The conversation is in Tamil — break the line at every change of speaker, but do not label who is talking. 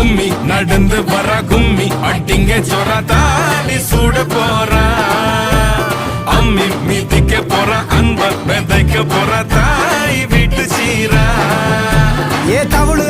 கும்மி நடந்து வர கும்மி அட்டிங்க சொர தாடி சூட போறா அம்மி மிதிக்க போற அன்ப விதைக்க போற தாய் வீட்டு சீரா
ஏ தவளு